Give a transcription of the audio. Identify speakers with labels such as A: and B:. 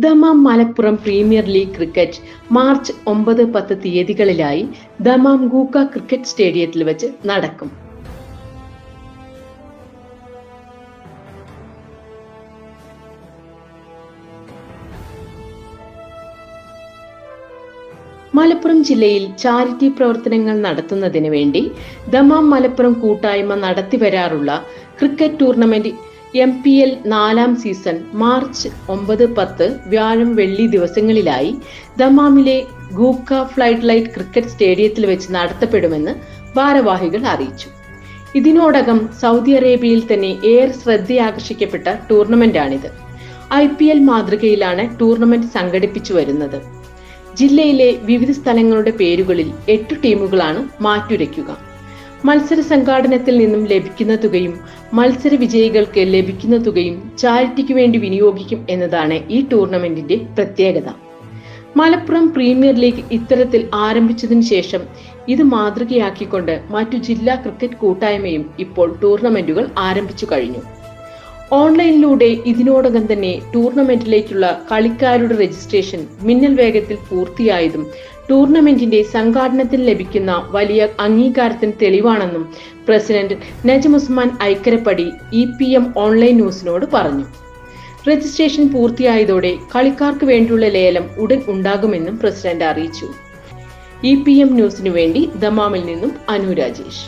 A: Dammam Malappuram premier league cricket March 9-10 തീയതികളിലായി Dammam ഗൂക്ക cricket സ്റ്റേഡിയത്തിൽ വെച്ച് നടക്കും. മലപ്പുറം ജില്ലയിൽ ചാരിറ്റി പ്രവർത്തനങ്ങൾ നടത്തുന്നതിന് വേണ്ടി ദമാം മലപ്പുറം കൂട്ടായ്മ നടത്തിവരാറുള്ള ക്രിക്കറ്റ് ടൂർണമെന്റ് MPL 4ാം സീസൺ മാർച്ച് 9-10 വ്യാഴം വെള്ളി ദിവസങ്ങളിലായി ദമാമിലെ ഗൂക്ക ഫ്ലഡ് ലൈറ്റ് ക്രിക്കറ്റ് സ്റ്റേഡിയത്തിൽ വെച്ച് നടത്തപ്പെടുമെന്ന് ഭാരവാഹികൾ അറിയിച്ചു. ഇതിനോടകം സൗദി അറേബ്യയിൽ തന്നെ ഏറെ ശ്രദ്ധയാകർഷിക്കപ്പെട്ട ടൂർണമെന്റാണിത്. IPL മാതൃകയിലാണ് ടൂർണമെന്റ് സംഘടിപ്പിച്ചു വരുന്നത്. ജില്ലയിലെ വിവിധ സ്ഥലങ്ങളുടെ പേരുകളിൽ 8 ടീമുകളാണ് മാറ്റുരയ്ക്കുക. മത്സര സംഘാടനത്തിൽ നിന്നും ലഭിക്കുന്ന തുകയും മത്സര വിജയികൾക്ക് ലഭിക്കുന്ന തുകയും ചാരിറ്റിക്ക് വേണ്ടി വിനിയോഗിക്കും എന്നതാണ് ഈ ടൂർണമെന്റിന്റെ പ്രത്യേകത. മലപ്പുറം പ്രീമിയർ ലീഗ് ഇത്തരത്തിൽ ആരംഭിച്ചതിനു ശേഷം ഇത് മാതൃകയാക്കിക്കൊണ്ട് മറ്റു ജില്ലാ ക്രിക്കറ്റ് കൂട്ടായ്മയും ഇപ്പോൾ ടൂർണമെന്റുകൾ ആരംഭിച്ചു കഴിഞ്ഞു. ഓൺലൈനിലൂടെ ഇതിനോടകം തന്നെ ടൂർണമെന്റിലേക്കുള്ള കളിക്കാരുടെ രജിസ്ട്രേഷൻ മിന്നൽ വേഗത്തിൽ പൂർത്തിയായതും ടൂർണമെന്റിന്റെ സംഘാടനത്തിന് ലഭിക്കുന്ന വലിയ അംഗീകാരത്തിന് തെളിവാണെന്നും president Najam Usman Aikkarappadi EPM online ന്യൂസിനോട് പറഞ്ഞു. രജിസ്ട്രേഷൻ പൂർത്തിയായതോടെ കളിക്കാർക്ക് വേണ്ടിയുള്ള ലേലം ഉടൻ ഉണ്ടാകുമെന്നും പ്രസിഡന്റ് അറിയിച്ചു. EPM ന്യൂസിനു വേണ്ടി ദമാമിൽ നിന്നും അനു രാജേഷ്.